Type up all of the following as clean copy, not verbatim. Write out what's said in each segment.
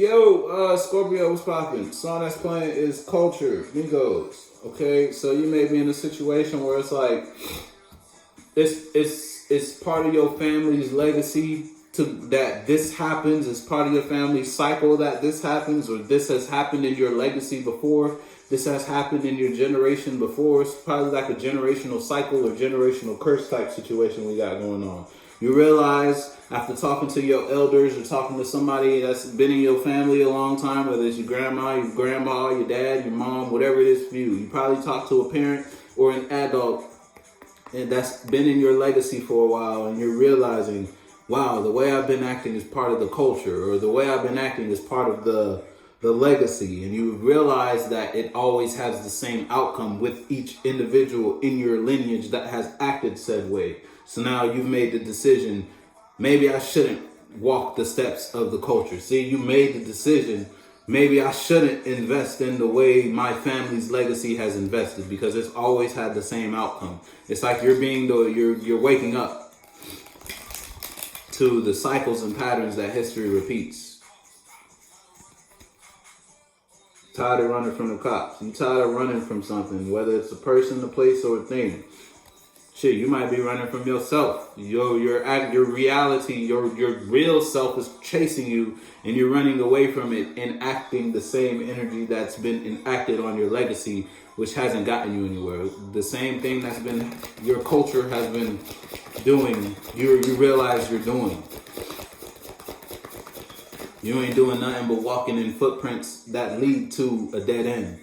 Yo, Scorpio, what's poppin'? Song that's playing is Culture, Migos. Okay, so you may be in a situation where it's like it's part of your family's legacy to that this happens. It's part of your family's cycle that this happens, or this has happened in your legacy before. This has happened in your generation before. It's probably like a generational cycle or generational curse type situation we got going on. You realize after talking to your elders or talking to somebody that's been in your family a long time, whether it's your grandma, your dad, your mom, whatever it is for you. You probably talk to a parent or an adult and that's been in your legacy for a while, and you're realizing, wow, the way I've been acting is part of the culture, or the way I've been acting is part of the legacy, and you realize that it always has the same outcome with each individual in your lineage that has acted said way. So now you've made the decision, maybe I shouldn't walk the steps of the culture. See, you made the decision, maybe I shouldn't invest in the way my family's legacy has invested, because it's always had the same outcome. It's like you're waking up to the cycles and patterns that history repeats. Tired of running from the cops. You tired of running from something, whether it's a person, a place, or a thing. Shit, you might be running from yourself. Your reality, your real self is chasing you, and you're running away from it and acting the same energy that's been enacted on your legacy, which hasn't gotten you anywhere. The same thing that's been your culture has been doing, you realize you're doing. You ain't doing nothing but walking in footprints that lead to a dead end.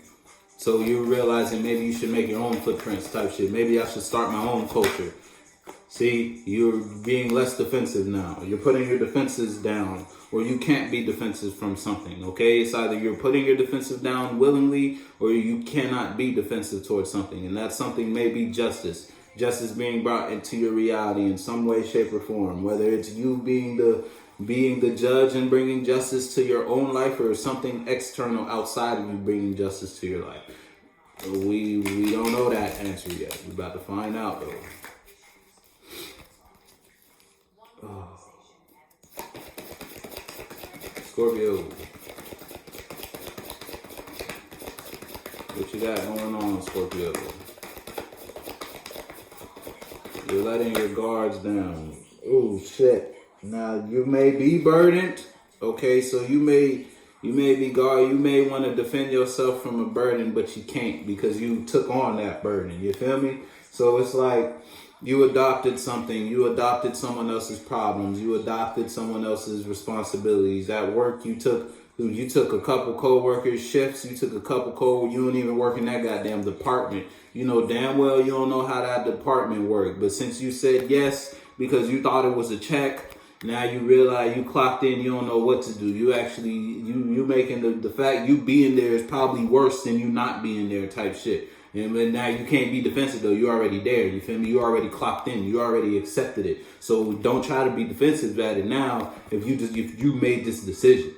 So you're realizing maybe you should make your own footprints type shit. Maybe I should start my own culture. See, you're being less defensive now. You're putting your defenses down, or you can't be defensive from something, okay? It's either you're putting your defensive down willingly, or you cannot be defensive towards something. And that something may be justice. Justice being brought into your reality in some way, shape, or form. Whether it's you being the judge and bringing justice to your own life, or something external outside of you bringing justice to your life. We don't know that answer yet. We're about to find out though. Oh. Scorpio, what you got going on, Scorpio? You're letting your guards down. Oh shit. Now you may be burdened. Okay, so you may be guarded. You may want to defend yourself from a burden, but you can't because you took on that burden. You feel me? So it's like you adopted something. You adopted someone else's problems. You adopted someone else's responsibilities. At work, you took a couple co-workers' shifts. You took a couple you don't even work in that goddamn department. You know damn well you don't know how that department worked. But since you said yes because you thought it was a check, now you realize you clocked in, you don't know what to do. You actually, you making the fact you being there is probably worse than you not being there type shit. And then now you can't be defensive though. You're already there. You feel me? You already clocked in. You already accepted it. So don't try to be defensive at it now if you made this decision.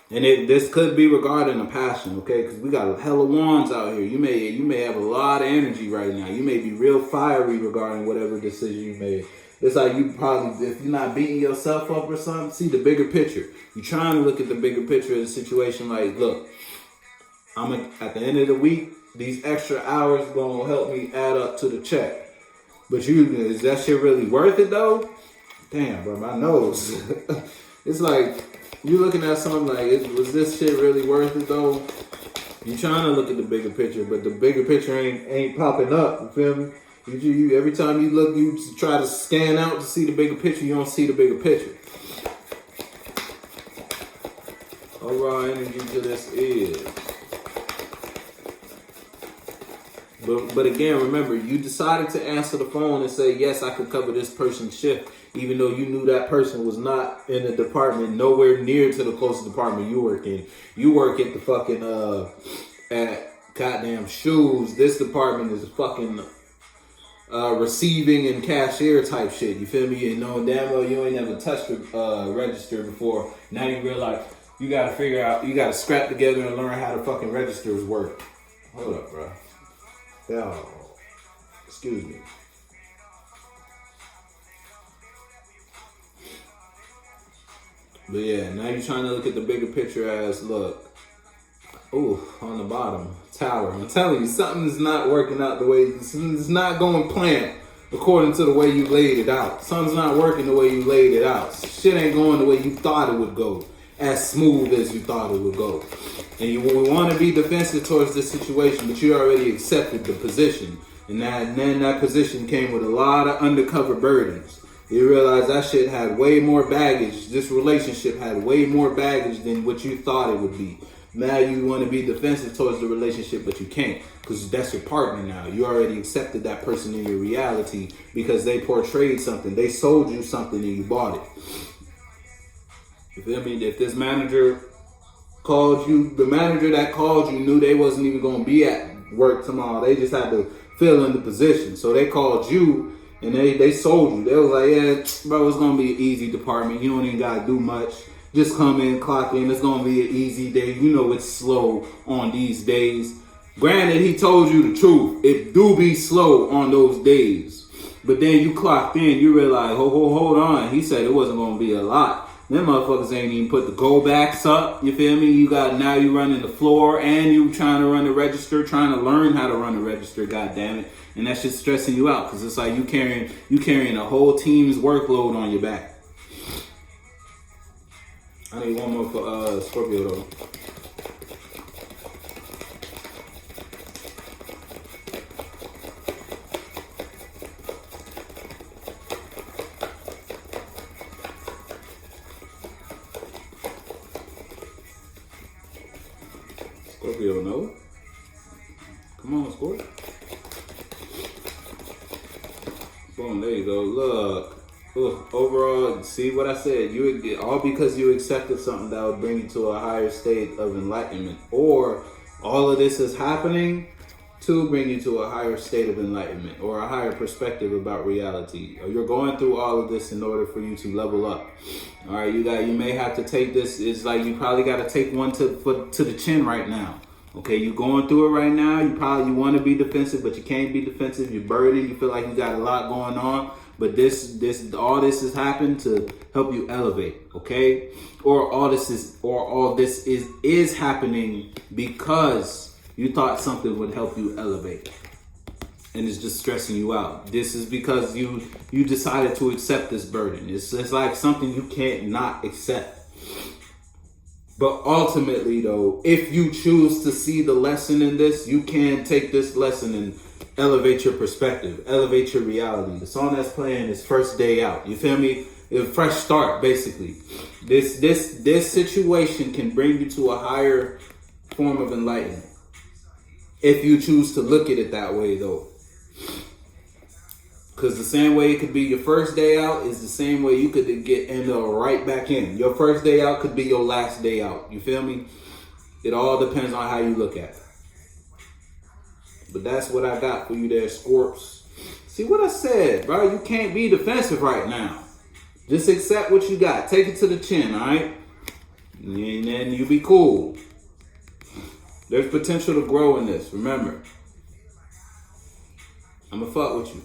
And this could be regarding a passion, okay? Because we got a hell of wands out here. You may have a lot of energy right now. You may be real fiery regarding whatever decision you made. It's like you probably, if you're not beating yourself up or something, see the bigger picture. You're trying to look at the bigger picture of the situation. Like, look, at the end of the week, these extra hours gonna help me add up to the check. But is that shit really worth it though? Damn, bro, my nose. It's like you looking at something like, was this shit really worth it though? You trying to look at the bigger picture, but the bigger picture ain't popping up. You feel me? You every time you look, you try to scan out to see the bigger picture. You don't see the bigger picture. Overall energy to this is. But again, remember, you decided to answer the phone and say, yes, I could cover this person's shift, even though you knew that person was not in the department, nowhere near to the closest department you work in. You work at the fucking, at goddamn shoes. This department is fucking receiving and cashier type shit. You feel me? And knowing damn well you ain't never touched a register before. Now you realize you gotta figure out, you gotta scrap together and learn how the fucking registers work. Hold up, bro. Yo, excuse me. But yeah, now you're trying to look at the bigger picture as, look, ooh, on the bottom, tower. I'm telling you, something's not working out the way, something's not going planned according to the way you laid it out. Something's not working the way you laid it out. Shit ain't going the way you thought it would go, as smooth as you thought it would go. And you want to be defensive towards this situation, but you already accepted the position. And then that position came with a lot of undercover burdens. You realize that shit had way more baggage. This relationship had way more baggage than what you thought it would be. Now you want to be defensive towards the relationship, but you can't, because that's your partner now. You already accepted that person in your reality because they portrayed something. They sold you something and you bought it. You feel me? If this manager called you, the manager that called you knew they wasn't even going to be at work tomorrow. They just had to fill in the position. So they called you and they sold you. They was like, yeah, bro, it's going to be an easy department. You don't even got to do much. Just come in, clock in. It's going to be an easy day. You know it's slow on these days. Granted, he told you the truth. It do be slow on those days. But then you clocked in. You realize, hold on. He said it wasn't going to be a lot. Them motherfuckers ain't even put the go backs up. You feel me? Now you running the floor and you trying to run the register, trying to learn how to run the register, god damn it. And that's just stressing you out because it's like you carrying a whole team's workload on your back. I need one more for Scorpio though. Scorpio, no? Come on, Scorpio. Boom, there you go. Look. Overall, see what I said? All because you accepted something that would bring you to a higher state of enlightenment, or all of this is happening to bring you to a higher state of enlightenment or a higher perspective about reality. Or you're going through all of this in order for you to level up. All right, you may have to take this. It's like you probably got to take one to the chin right now. Okay, you're going through it right now. You want to be defensive, but you can't be defensive. You're burdened. You feel like you got a lot going on. But all this has happened to help you elevate, okay? All this is happening because you thought something would help you elevate, and it's just stressing you out. This is because you decided to accept this burden. It's like something you can't not accept. But ultimately, though, if you choose to see the lesson in this, you can take this lesson and elevate your perspective, elevate your reality. The song that's playing is First Day Out. You feel me? A fresh start, basically. This situation can bring you to a higher form of enlightenment. If you choose to look at it that way, though. Because the same way it could be your first day out is the same way you could end up right back in. Your first day out could be your last day out. You feel me? It all depends on how you look at it. But that's what I got for you there, Scorps. See what I said, bro? You can't be defensive right now. Just accept what you got. Take it to the chin, all right? And then you be cool. There's potential to grow in this. Remember, I'm going to fuck with you.